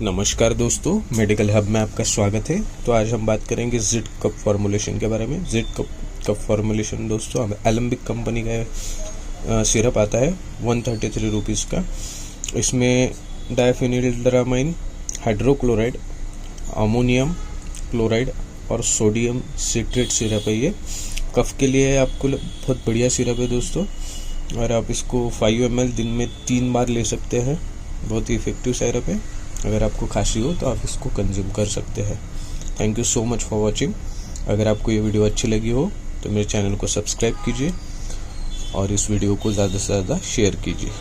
नमस्कार दोस्तों, medical hub में आपका स्वागत है। तो आज हम बात करेंगे जिड कप फॉर्मुलेशन के बारे में। जिड कप फॉर्मुलेशन दोस्तों एलेम्बिक कंपनी का सिरप आता है 133 रुपीज़ का। इसमें डायफेनिल्ड्रामाइन, हाइड्रोक्लोराइड, अमोनियम क्लोराइड और सोडियम सिट्रेट सिरप है। ये कफ के लिए आपको बहुत बढ़िया सिरप है दोस्तों, और आप इसको 5 ml दिन में 3 बार ले सकते हैं। बहुत ही इफेक्टिव सिरप है। अगर आपको खांसी हो तो आप इसको कंज्यूम कर सकते हैं। Thank you so much for watching. अगर आपको ये वीडियो अच्छी लगी हो तो मेरे चैनल को सब्सक्राइब कीजिए और इस वीडियो को ज़्यादा से ज़्यादा शेयर कीजिए।